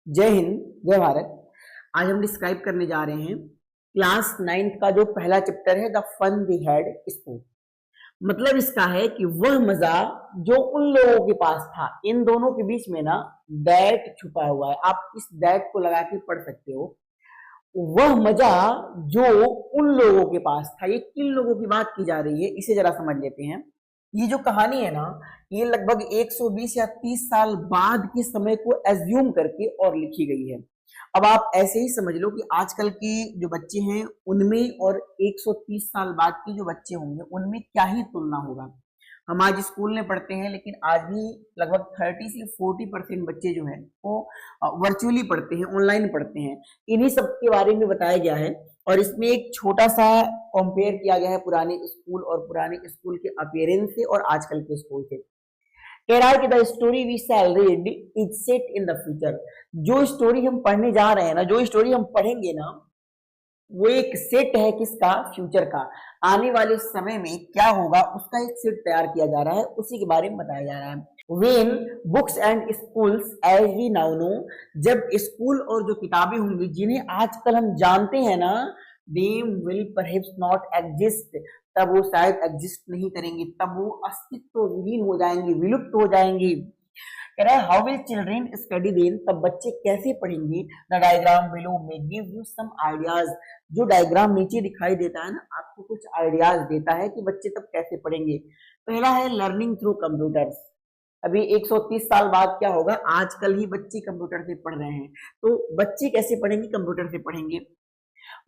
जय हिंद, जय भारत। आज हम डिस्क्राइब करने जा रहे हैं क्लास 9th का जो पहला चैप्टर है, the fun we had school. मतलब इसका है कि वह मजा जो उन लोगों के पास था। इन दोनों के बीच में ना दैट छुपा हुआ है, आप इस दैट को लगा के पढ़ सकते हो। वह मजा जो उन लोगों के पास था, ये किन लोगों की बात की जा रही है इसे जरा समझ लेते हैं। ये जो कहानी है ना, ये लगभग 120 या 30 साल बाद के समय को एज्यूम करके और लिखी गई है। अब आप ऐसे ही समझ लो कि आजकल के जो बच्चे हैं उनमें और 130 साल बाद के जो बच्चे होंगे उनमें क्या ही तुलना होगा। हम आज स्कूल में पढ़ते हैं, लेकिन आज भी लगभग 30 से 40% बच्चे जो हैं वो वर्चुअली पढ़ते हैं, ऑनलाइन पढ़ते हैं। इन्हीं सब के बारे में बताया गया है और इसमें एक छोटा सा कंपेयर किया गया है पुराने स्कूल और पुराने स्कूल के अपीयरेंस से और आजकल के स्कूल से। कह रहा है कि the story we shall read is set in the future. जो स्टोरी हम पढ़ने जा रहे हैं ना, जो स्टोरी हम पढ़ेंगे ना, वो एक सेट है किसका? फ्यूचर का। आने वाले समय में क्या होगा उसका एक सेट तैयार किया जा रहा है, उसी के बारे में बताया जा रहा है। When books and schools as we now know, जब स्कूल और जो किताबें होंगी जिन्हें आजकल हम जानते हैं ना, they will perhaps not exist, तब वो शायद एग्जिस्ट नहीं करेंगे, तब वो अस्तित्व विहीन हो जाएंगे, विलुप्त हो जाएंगे। कह रहा है how will children study then, तब बच्चे कैसे पढ़ेंगे। द डायग्राम बिलो में गिव यू सम आइडियाज। जो डायग्राम नीचे दिखाई देता है ना, आपको कुछ आइडियाज देता है कि बच्चे तब कैसे पढ़ेंगे। पहला है लर्निंग थ्रू कंप्यूटर्स। अभी 130 साल बाद क्या होगा, आजकल ही बच्चे कंप्यूटर से पढ़ रहे हैं, तो बच्चे कैसे पढ़ेंगे? कंप्यूटर से पढ़ेंगे।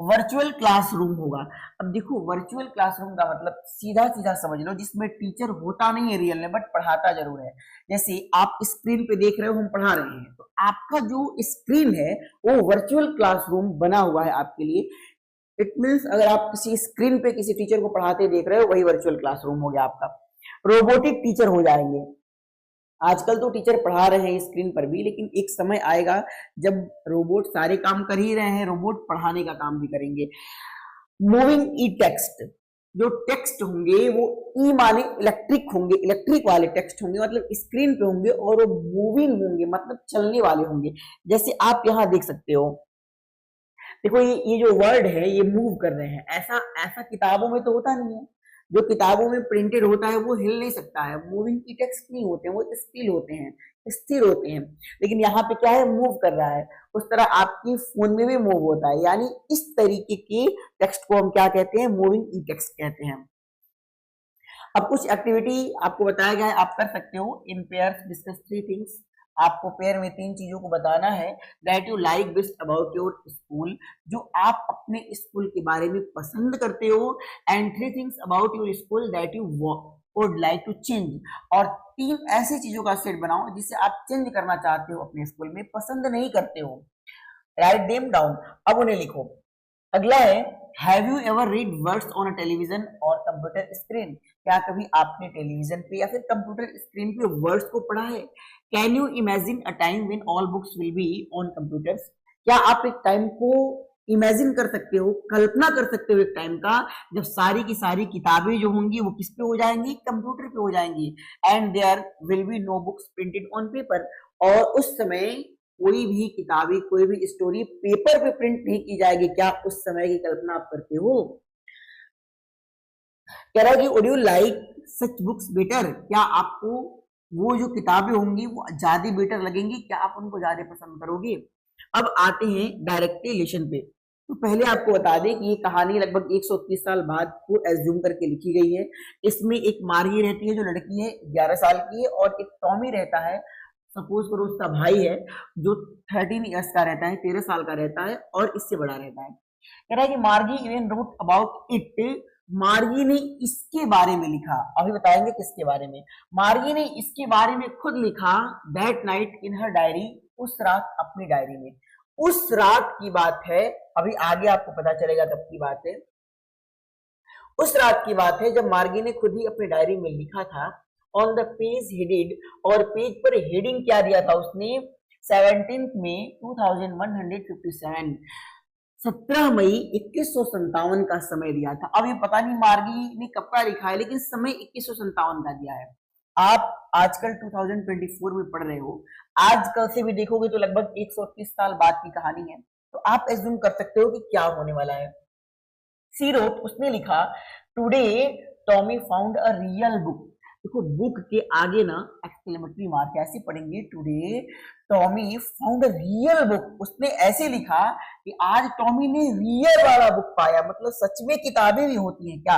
वर्चुअल क्लासरूम होगा। अब देखो, वर्चुअल क्लासरूम का मतलब सीधा सीधा समझ लो, जिसमें टीचर होता नहीं है रियल में, बट पढ़ाता जरूर है। जैसे आप स्क्रीन पे देख रहे हो, हम पढ़ा रहे हैं, तो आपका जो स्क्रीन है वो वर्चुअल क्लासरूम बना हुआ है आपके लिए। इट मीन्स अगर आप किसी स्क्रीन पे किसी टीचर को पढ़ाते देख रहे हो, वही वर्चुअल क्लासरूम हो गया आपका। रोबोटिक टीचर हो जाएंगे। आजकल तो टीचर पढ़ा रहे हैं स्क्रीन पर भी, लेकिन एक समय आएगा जब रोबोट सारे काम कर ही रहे हैं, रोबोट पढ़ाने का काम भी करेंगे। मूविंग ई टेक्स्ट, जो टेक्स्ट होंगे वो ई माने इलेक्ट्रिक होंगे, इलेक्ट्रिक वाले टेक्स्ट होंगे, मतलब स्क्रीन पे होंगे और वो मूविंग होंगे, मतलब चलने वाले होंगे। जैसे आप यहाँ देख सकते हो, देखो ये जो वर्ड है ये मूव कर रहे हैं। ऐसा ऐसा किताबों में तो होता नहीं है। जो किताबों में प्रिंटेड होता है वो हिल नहीं सकता है, मूविंग की टेक्स्ट नहीं होते हैं, वो स्टिल होते हैं, स्थिर होते हैं। लेकिन यहाँ पे क्या है, मूव कर रहा है। उस तरह आपकी फोन में भी मूव होता है, यानी इस तरीके के टेक्स्ट को हम क्या कहते हैं? मूविंग ई टेक्स्ट कहते हैं। अब कुछ एक्टिविटी आपको बताया गया है, आप कर सकते हो। इन पेयर्स डिस्कस 3 थिंग्स। आपको पेयर में 3 चीजों को बताना है। That you like best about your school, जो आप अपने स्कूल के बारे में पसंद करते हो। And 3 things about your school that you would like to change, और 3 ऐसी चीजों का सेट बनाओ जिसे आप चेंज करना चाहते हो अपने स्कूल में, पसंद नहीं करते हो। Write them down. अब उन्हें लिखो। अगला है, have you ever read words on a television और कंप्यूटर स्क्रीन। क्या कभी आपने टेलीविजन पे या फिर कंप्यूटर स्क्रीन पे वर्ड्स को पढ़ा है? Can you imagine a time when all books will be on computers. क्या आप एक टाइम को इमेजिन कर सकते हो, कल्पना कर सकते हो एक टाइम का, जब सारी की सारी किताबें जो होंगी वो किस पे हो जाएंगी? कंप्यूटर पे हो जाएंगी। And there will be no books printed on paper, और उस समय कोई भी किताबें, कोई भी स्टोरी पेपर पे प्रिंट नहीं की जाएगी। क्या उस समय की कल्पना आप करते हो? कह रहा है कि would you like such books better. क्या आपको वो जो किताबें होंगी वो ज्यादा बेटर लगेंगी? क्या आप उनको ज्यादा पसंद करोगे? अब आते हैं डायरेक्टली लेसन पे। तो पहले आपको बता दें कि ये कहानी लगभग 130 साल बाद को एज्यूम करके लिखी गई है। इसमें एक मार्गी रहती है जो लड़की है, 11 साल की है, और एक टॉमी रहता है, सपोज करो उसका भाई है, जो 13 ईयर्स का रहता है, 13 साल का रहता है और इससे बड़ा रहता है। कह रहा है कि मार्गी इवन रोट अबाउट इट। मार्गी ने इसके बारे में लिखा। अभी बताएंगे किसके बारे में। मार्गी ने इसके बारे में खुद लिखा। That night in her diary, उस रात अपनी डायरी में। उस रात की बात है, अभी आगे आपको पता चलेगा कब की बात है। उस रात की बात है जब मार्गी ने खुद ही अपनी डायरी में लिखा था। ऑन द पेज हेडेड, और पेज पर हेडिंग क्या दिया था उसने? 17 मई 2157, 17 मई 2157 का समय दिया था। अब ये पता नहीं मार्गी ने कब का लिखा है, लेकिन समय 2157 का दिया है। आप आजकल 2024 में पढ़ रहे हो, आजकल से भी देखोगे तो लगभग 130 साल बाद की कहानी है, तो आप एज्यूम कर सकते हो कि क्या होने वाला है। सी रोट, उसने लिखा, today Tommy found a real book. देखो बुक के आगे ना एक्सक्लेमेटरी मार्क ऐसे पढ़ेंगे, today Tommy found a real book. उसने ऐसे लिखा कि आज टॉमी ने रियल वाला बुक पाया, मतलब सच में किताबें भी होती हैं क्या।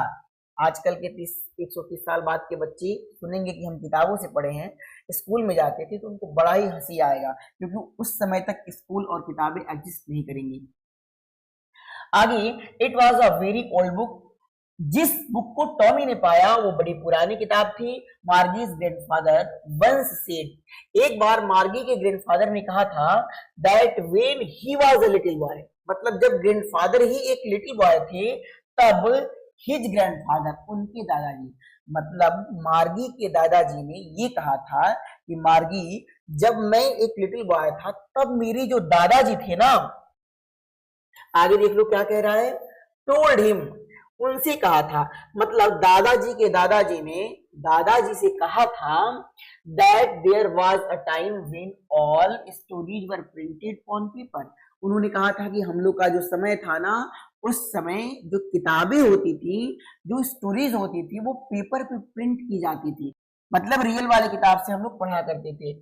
आजकल के 130 साल बाद के बच्चे सुनेंगे कि हम किताबों से पढ़े हैं, स्कूल में जाते थे, तो उनको बड़ा ही हंसी आएगा, क्योंकि उस समय तक स्कूल और किताबें एग्जिस्ट नहीं करेंगी। आगे, it was a very old book. जिस बुक को टॉमी ने पाया वो बड़ी पुरानी किताब थी। मार्गीज ग्रैंडफादर वंस सेड, एक बार मार्गी के ग्रैंडफादर ने कहा था, that when he was a little boy, मतलब जब ग्रैंडफादर ही एक लिटिल बॉय थे तब हिज ग्रैंडफादर, उनके दादाजी, मतलब मार्गी के दादाजी ने ये कहा था कि मार्गी, जब मैं एक लिटिल बॉय था तब मेरे जो दादाजी थे ना, आगे देख लो क्या कह रहा है, टोल्ड हिम, उनसे कहा था, मतलब दादाजी के दादाजी ने दादाजी से कहा था, that there was a time when all stories were printed on paper. उन्होंने कहा था कि हम लोग का जो समय था ना, उस समय जो किताबें होती थी, जो स्टोरीज होती थी, वो पेपर पे प्रिंट की जाती थी, मतलब रियल वाले किताब से हम लोग पढ़ा करते थे।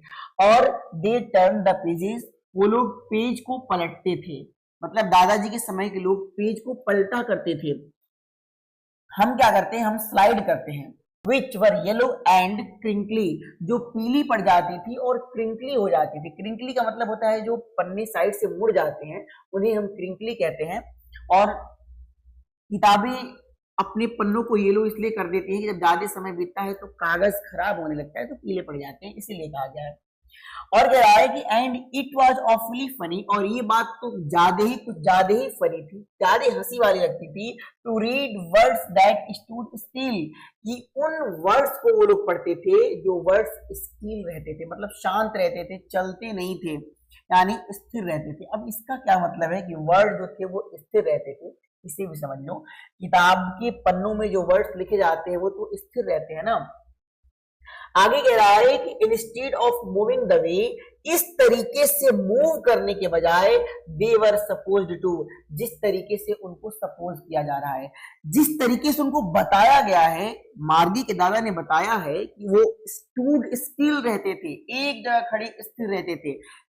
और दे टर्न द पेजेस, वो लोग पेज को पलटते थे, मतलब दादाजी के समय के लोग पेज को पलटा करते थे। हम क्या करते हैं, हम स्लाइड करते हैं। विच वर येलो एंड क्रिंकली, जो पीली पड़ जाती थी और क्रिंकली हो जाती थी। क्रिंकली का मतलब होता है जो पन्ने साइड से मुड़ जाते हैं, उन्हें हम क्रिंकली कहते हैं। और किताबें अपने पन्नों को येलो इसलिए कर देती हैं कि जब ज्यादा समय बीतता है तो कागज खराब होने लगता है, तो पीले पड़ जाते हैं, इसीलिए कहा गया है। और कह रहा है कि एंड इट वाज ऑफली फनी, और ये बात तो कुछ ज्यादा ही फनी थी, ज्यादा हंसी वाली लगती थी, to read words that stood still, कि उन वर्ड्स को वो लोग पढ़ते थे जो वर्ड्स स्टिल रहते थे, मतलब शांत रहते थे, चलते नहीं थे, यानी स्थिर रहते थे। अब इसका क्या मतलब है कि वर्ड जो थे वो स्थिर रहते थे, इसे भी समझ लो। किताब के पन्नों में जो वर्ड्स लिखे जाते हैं वो तो स्थिर रहते हैं ना। आगे कह रहा है कि instead of moving the way, इस तरीके से मूव करने के बजाय, दे वर सपोज्ड टू, जिस तरीके से उनको सपोज किया जा रहा है, जिस तरीके से उनको बताया गया है, मार्गी के दादा ने बताया है कि वो स्टूड स्टिल रहते थे, एक जगह खड़े स्थिर रहते थे,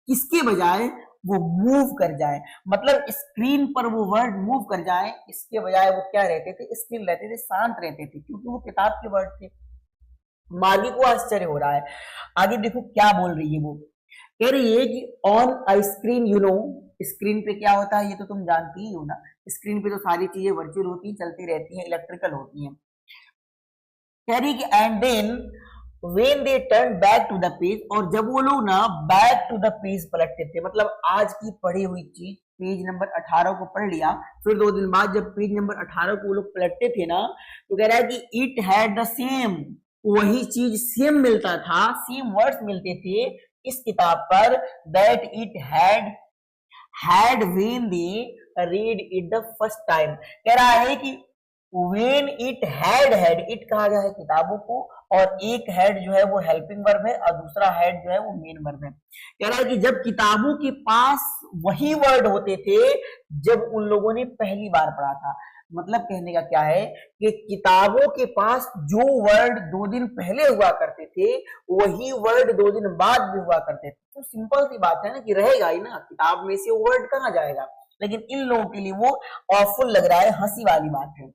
किसके बजाय वो मूव कर जाए, मतलब स्क्रीन पर वो वर्ड मूव कर जाए, इसके बजाय वो क्या रहते थे, स्टिल रहते थे, शांत रहते थे, क्योंकि वो किताब के वर्ड थे। मार्गी को आश्चर्य हो रहा है। आगे देखो क्या बोल रही है वो, कह रही है कि on a screen, you know, screen पे क्या होता है ये तो तुम जानती ही हो ना, स्क्रीन पे तो सारी चीजें वर्चुअल होती हैं, चलती रहती हैं, इलेक्ट्रिकल होती हैं। कह रही कि and then when they turn back to the page, और जब वो लोग ना बैक टू द पेज पलटते थे, मतलब आज की पढ़ी हुई चीज पेज नंबर 18 को पढ़ लिया, फिर 2 दिन बाद जब पेज नंबर 18 को वो लोग पलटते थे ना, तो कह रहा है कि इट हैड द सेम, वही चीज सेम मिलता था, सेम वर्ड्स मिलते थे इस किताब पर, that it had when they read it the first time. कह रहा है कि व्हेन इट हैड, इट कहा गया है किताबों को, और एक हैड जो है वो हेल्पिंग वर्ब है और दूसरा हैड जो है वो मेन वर्ब है। कह रहा है कि जब किताबों के पास वही वर्ड होते थे जब उन लोगों ने पहली बार पढ़ा था, मतलब कहने का क्या है कि किताबों के पास जो वर्ड 2 दिन पहले हुआ करते थे वही वर्ड 2 दिन बाद भी हुआ करते थे, तो सिंपल सी बात है ना कि रहेगा ही ना, किताब में से वर्ड कहाँ जाएगा। लेकिन इन लोगों के लिए वो ऑफुल लग रहा है, हंसी वाली बात है।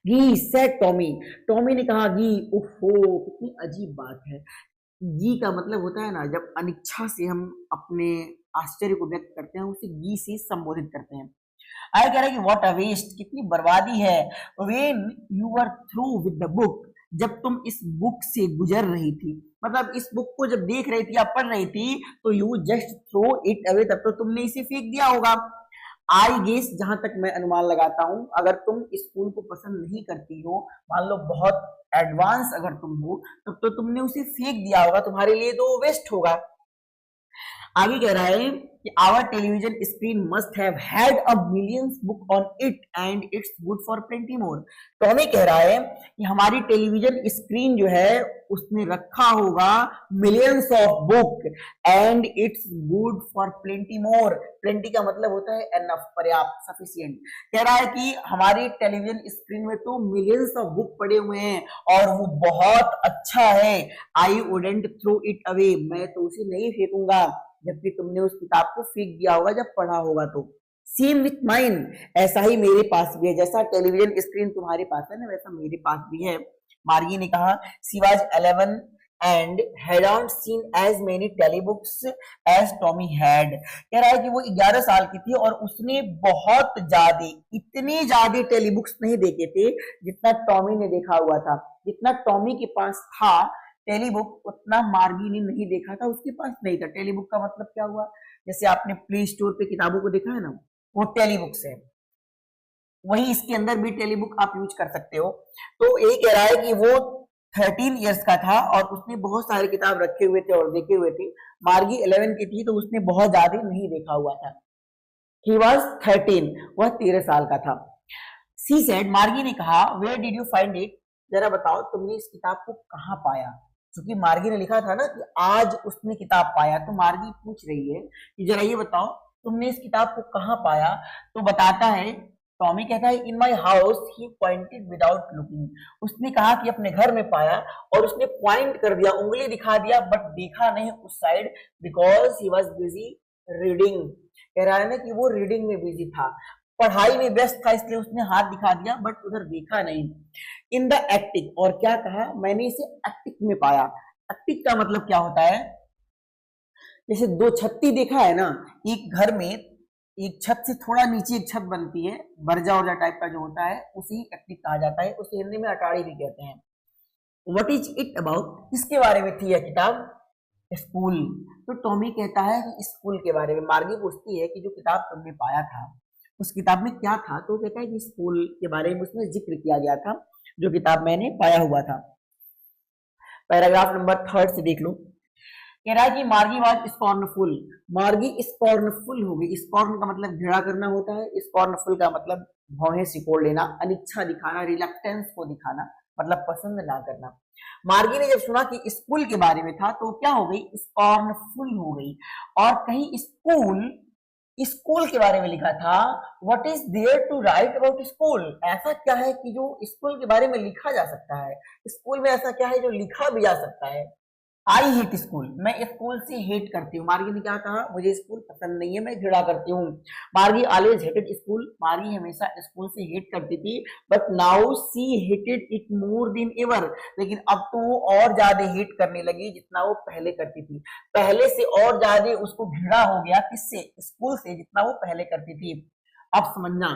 गी सेड टॉमी, टॉमी ने कहा गी, ओहो कितनी अजीब बात है। गी का मतलब होता है ना, जब अनिच्छा से हम अपने आश्चर्य को व्यक्त करते हैं उसे गी से संबोधित करते हैं। आगे कह रहा है कि व्हाट अ वेस्ट, कितनी बर्बादी है। When you were through with the book, जब तुम इस बुक से गुजर रही थी, मतलब इस बुक को जब देख रही थी या पढ़ रही थी, तो you just throw it away, तब तो तुमने इसे फेंक दिया होगा। आई गेस, जहां तक मैं अनुमान लगाता हूं, अगर तुम स्कूल को पसंद नहीं करती हो, मान लो बहुत एडवांस अगर तुम हो, तब तो तुमने उसे फेंक दिया होगा, तुम्हारे लिए तो वेस्ट होगा। आगे कह रहा है कि our television screen must have had a millions book on it and it's good for plenty more. Tommy कह रहा है कि हमारी टेलीविजन स्क्रीन जो है उसने रखा होगा millions of book and it's good for plenty more. Plenty का मतलब होता है एनफ, पर्याप्त, सफिशिएंट। कह रहा है कि हमारी टेलीविजन स्क्रीन में तो मिलियंस ऑफ बुक पड़े हुए हैं और वो बहुत अच्छा है। I wouldn't throw it away, मैं तो उसे नहीं फेंकूंगा, जबकि तुमने उस किताब को फेंक दिया होगा जब पढ़ा होगा तो। सेम विथ माइन, ऐसा ही मेरे पास भी है, जैसा टेलीविजन स्क्रीन तुम्हारे पास है ना वैसा मेरे पास भी है। मार्गी ने कहा she was 11 and had not seen as many telebooks as Tommy had। कह रहा है कि वो 11 साल की थी और उसने बहुत ज्यादा, इतने ज्यादा टेलीबुक्स नहीं देखे थे जितना टॉमी ने देखा हुआ था। जितना टॉमी के पास था टेलीबुक उतना मार्गी ने नहीं देखा था, उसके पास नहीं था। टेलीबुक का मतलब क्या हुआ, जैसे आपने प्ले स्टोर पे किताबों को देखा है ना, वो टेलीबुक्स है, वही इसके अंदर भी टेलीबुक आप यूज कर सकते हो। तो ये कह रहा है कि वो 13 इयर्स का था और उसने बहुत सारे किताब रखे हुए थे और देखे हुए थे। मार्गी 11 की थी तो उसने बहुत ज्यादा नहीं देखा हुआ था। ही वॉज 13, वह 13 साल का था। सी सेड, मार्गी ने कहा, where did you find it, जरा बताओ तुमने इस किताब को कहाँ पाया। क्योंकि मार्गी ने लिखा था ना कि आज उसने किताब पाया, तो मार्गी पूछ रही है कि जरा ये बताओ तुमने इस किताब को कहाँ पाया। तो बताता है, टॉमी कहता है in my house, he pointed without looking. उसने कहा कि अपने घर में पाया और उसने पॉइंट कर दिया, उंगली दिखा दिया, बट देखा नहीं उस side, because he was busy reading. कह रहा है ना कि वो रीडिंग में बिजी था, पढ़ाई में व्यस्त था, इसलिए उसने हाथ दिखा दिया बट उधर देखा नहीं। इन द एटिक, और क्या कहा, मैंने इसे एटिक में पाया। एटिक का मतलब क्या होता है, जैसे दो छत्ती देखा है ना, एक घर में एक छत से थोड़ा नीचे एक छत बनती है, बर्जा वर्जा टाइप का जो होता है, उसी एटिक कहा जाता है, उसे हिंदी में अटारी भी कहते हैं। व्हाट इज इट अबाउट, किसके बारे में थी यह किताब, स्कूल। तो टॉमी कहता है कि स्कूल के बारे में। मार्गी पूछती है कि जो किताब तुमने पाया था उस किताब में क्या था, तो कहता है कि स्कूल के बारे में उसमें जिक्र किया गया था जो किताब मैंने पाया हुआ था। पैराग्राफ नंबर 3 से देख लो। कह रहा है कि मार्गी वाज स्कॉर्नफुल, मार्गी स्कॉर्नफुल हो गई। स्कॉर्न का मतलब घृणा करना होता है, स्कॉर्नफुल का मतलब भौहें सिकोड़ लेना, अनिच्छा दिखाना, रिलक्टेंस को दिखाना, मतलब पसंद ना करना। मार्गी ने जब सुना कि स्कूल के बारे में था तो क्या हो गई, स्कॉर्नफुल हो गई। और कहीं स्कूल, स्कूल के बारे में लिखा था, what is there to write about school, ऐसा क्या है कि जो स्कूल के बारे में लिखा जा सकता है, स्कूल में ऐसा क्या है जो लिखा भी जा सकता है। आई हेट स्कूल, मैं स्कूल से हेट करती हूँ। मार्गी ने क्या कहा, मुझे स्कूल पसंद नहीं है, मैं घृणा करती हूँ। मार्गी ऑलवेज हेटेड स्कूल, मार्गी हमेशा स्कूल से हेट करती थी, but now see hated it more than ever. लेकिन अब तो वो और ज्यादा हेट करने लगी जितना वो पहले करती थी। पहले से और ज्यादा उसको घृणा हो गया, किससे, स्कूल से, जितना वो पहले करती थी। अब समझना,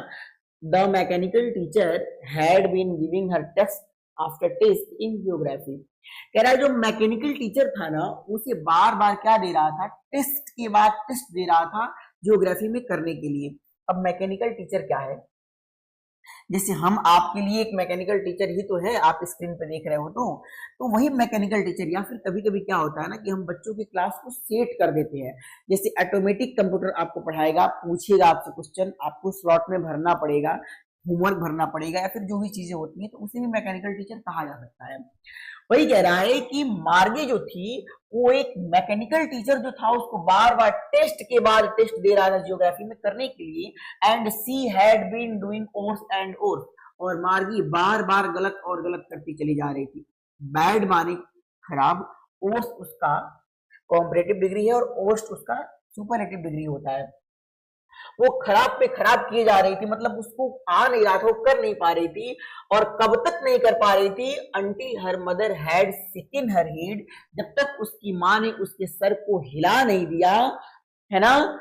the mechanical teacher had been giving her test after test in geography. कह रहा है जो मैकेनिकल टीचर था ना, उसे बार बार क्या दे रहा था, टेस्ट के बाद टेस्ट दे रहा था ज्योग्राफी में करने के लिए। अब मैकेनिकल टीचर क्या है, जैसे हम आपके लिए एक मैकेनिकल टीचर ही तो है, आप स्क्रीन पे देख रहे हो तो वही मैकेनिकल टीचर। या फिर कभी कभी क्या होता है ना कि हम बच्चों की क्लास को सेट कर देते हैं, जैसे ऑटोमेटिक कंप्यूटर आपको पढ़ाएगा, पूछेगा आपसे क्वेश्चन, आपको स्लॉट में भरना पड़ेगा, होमवर्क भरना पड़ेगा, या फिर जो भी चीजें होती हैं, तो उसे भी मैकेनिकल टीचर कहा जा सकता है। वही कह रहा है कि मार्गी जो थी वो एक मैकेनिकल टीचर जो था, उसको बार बार टेस्ट के बाद टेस्ट दे रहा था ज्योग्राफी में करने के लिए। And she had been doing worse and worse, और मार्गी बार बार गलत और गलत करती चली जा रही थी। बैड माने खराब, ओर्स उसका कॉम्परेटिव डिग्री है और ओर्स्ट उसका सुपरलेटिव डिग्री होता है। वो खराब पे खराब किए जा रही थी, मतलब उसको आ नहीं रहा था, वो कर नहीं पा रही थी। और कब तक नहीं कर पा रही थी, until her mother had सिकन her head, जब तक उसकी माँ ने उसके सर को हिला नहीं दिया, है ना,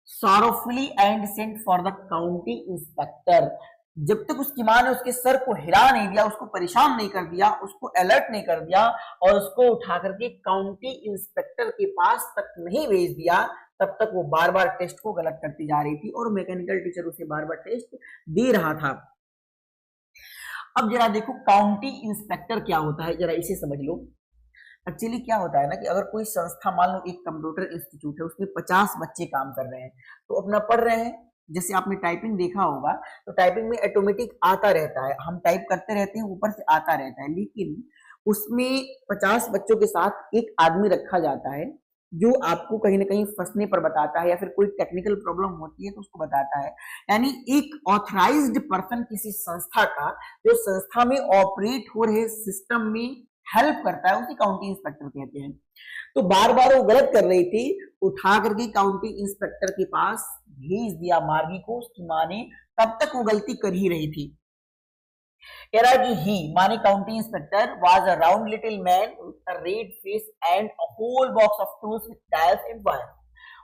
sorrowfully and sent for the county inspector. जब तक उसकी माँ ने उसके सर को हिला नहीं दिया, उसको परेशान नहीं कर दिया, उसको अलर्ट नहीं कर दिया और उसको उठा करके काउंटी इंस्पेक्टर के पास तक नहीं भेज दिया, तब तक वो बार बार टेस्ट को गलत करती जा रही थी और मैकेनिकल टीचर उसे बार बार टेस्ट दे रहा था। अब जरा देखो काउंटी इंस्पेक्टर क्या होता है, जरा इसे समझ लो। एक्चुअली क्या होता है ना कि अगर कोई संस्था, मान लो एक कंप्यूटर इंस्टीट्यूट है, उसमें 50 बच्चे काम कर रहे हैं, तो अपना पढ़ रहे हैं, जैसे आपने टाइपिंग देखा होगा तो टाइपिंग में ऑटोमेटिक आता रहता है, हम टाइप करते रहते हैं, ऊपर से आता रहता है, लेकिन उसमें 50 बच्चों के साथ एक आदमी रखा जाता है जो आपको कहीं ना कहीं फंसने पर बताता है, या फिर कोई टेक्निकल प्रॉब्लम होती है तो उसको बताता है। यानी एक ऑथराइज्ड पर्सन किसी संस्था का, जो संस्था में ऑपरेट हो रहे सिस्टम में हेल्प करता है, उसे काउंटी इंस्पेक्टर कहते हैं। तो बार बार वो गलत कर रही थी, उठा करके काउंटी इंस्पेक्टर के पास भेज दिया मार्गी को, उसकी माँ ने। तब तक वो गलती कर ही रही थी। कह रहा है कि ही माने county inspector was a round little man with a red face and a whole box of tools with dials and wire.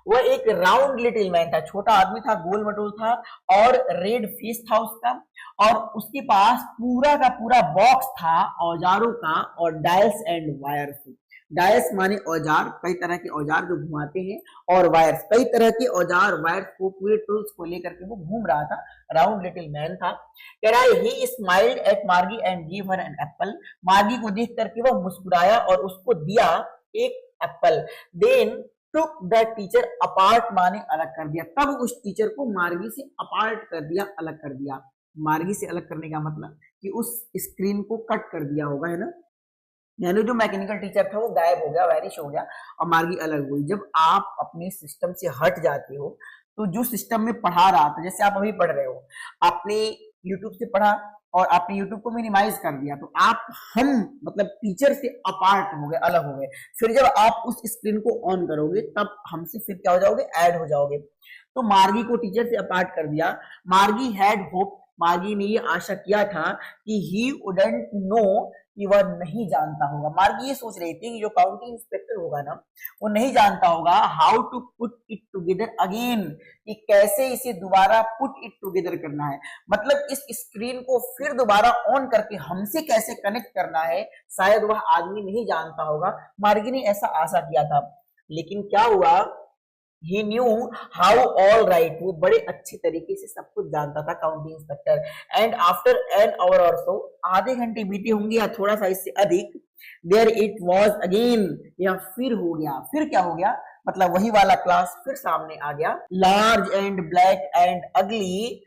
वह एक राउंड लिटिल मैन था, छोटा आदमी था, गोल मटोल था, और रेड फेस था उसका, और उसके पास पूरा का पूरा बॉक्स था औजारों का, और डायल्स एंड वायर्स। डायस माने औजार, कई तरह के औजार जो घुमाते हैं, और वायर्स, कई तरह के औजार वायर्स को, पूरे टूल्स को लेकर के वो घूम रहा था, राउंड लिटिल मैन था। कह रहा है he smiled at Margie and give her an apple. Margie को देख करके वह मुस्कुराया और उसको दिया एक apple. Then took the teacher apart माने अलग कर दिया, तब उस टीचर को मार्गी से अपार्ट कर दिया, अलग कर दिया। मार्गी से अलग करने का मतलब कि उस स्क्रीन को कट कर दिया होगा, है ना, यानी जो मैकेनिकल टीचर था वो गायब हो गया, वैनिश हो गया, और मार्गी अलग हुई। जब आप अपने सिस्टम से हट जाते हो तो जो सिस्टम में पढ़ा रहा था, जैसे आप अभी पढ़ रहे हो, आपने यूट्यूब से पढ़ा और आपने यूट्यूब को मिनिमाइज कर दिया, तो आप हम मतलब टीचर से अपार्ट हो गए, अलग हो गए। फिर जब आप उस स्क्रीन को ऑन करोगे तब हमसे फिर क्या हो जाओगे, ऐड हो जाओगे। तो मार्गी को टीचर से अपार्ट कर दिया। मार्गी हैड होप, मार्गी ने ये आशा किया था कि ही वुडंट नो, कि वह नहीं जानता होगा। मार्गी ये सोच रही थी कि जो काउंटी इंस्पेक्टर होगा ना, वो नहीं जानता होगा how to put it together again, कि कैसे इसे दोबारा पुट इट टुगेदर करना है, मतलब इस स्क्रीन को फिर दोबारा ऑन करके हमसे कैसे कनेक्ट करना है, शायद वह आदमी नहीं जानता होगा। मार्गी ने ऐसा आशा किया था, लेकिन क्या हुआ, He knew how all right, वो बड़े अच्छे तरीके से सब कुछ जानता था county inspector. And after an hour और सो, आधे घंटे बीते होंगे या थोड़ा सा इससे अधिक, देयर इट वाज अगेन, या फिर हो गया। फिर क्या हो गया, मतलब वही वाला क्लास फिर सामने आ गया। लार्ज एंड ब्लैक एंड अगली,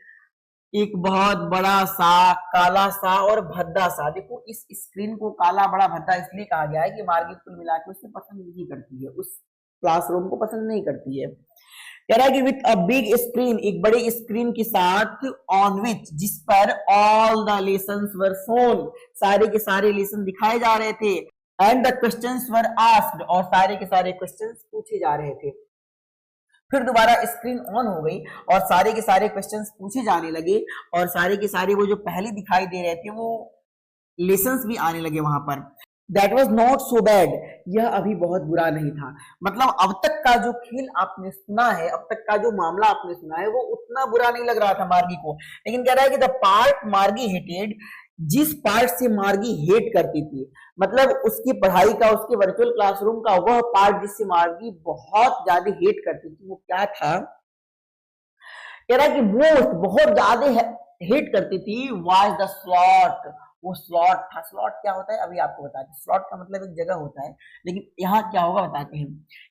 एक बहुत बड़ा सा, काला सा और भद्दा सा। देखो इस स्क्रीन को काला बड़ा भद्दा इसलिए कहा गया है कि मार्गी कुल मिला के उसे पसंद नहीं करती है, उस क्लासरूम को पसंद नहीं करती है। कह रहा है कि विथ अ बिग स्क्रीन, एक बड़े स्क्रीन के साथ, ऑन विच, जिस पर all the lessons were shown, सारे के सारे लेसन दिखाए जा रहे थे, and the questions were asked, और सारे के सारे क्वेश्चंस पूछे जा रहे थे। फिर दोबारा स्क्रीन ऑन हो गई और सारे के सारे क्वेश्चंस पूछे जाने लगे, और सारे के सारे वो जो पहले दिखाई दे रहे थे वो लेसन्स भी आने लगे वहां पर। That was not so bad, यह अभी बहुत बुरा नहीं था। मतलब अब तक का जो खेल आपने सुना है, अब तक का जो मामला आपने सुना है, वो उतना बुरा नहीं लग रहा था मार्गी को। लेकिन कह रहा है कि द पार्ट मार्गी हेटेड, जिस पार्ट से मार्गी हेट करती थी, मतलब उसकी पढ़ाई का, उसके वर्चुअल क्लासरूम का वह पार्ट जिससे मार्गी बहुत ज्यादा हेट करती थी, वो क्या था, कह रहा है कि मोस्ट, बहुत ज्यादा हेट करती थी, वाज द स्लॉट, वो स्लॉट था। स्लॉट क्या होता है अभी आपको बताते हैं। स्लॉट का मतलब एक जगह होता है, लेकिन यहाँ क्या होगा बताते हैं।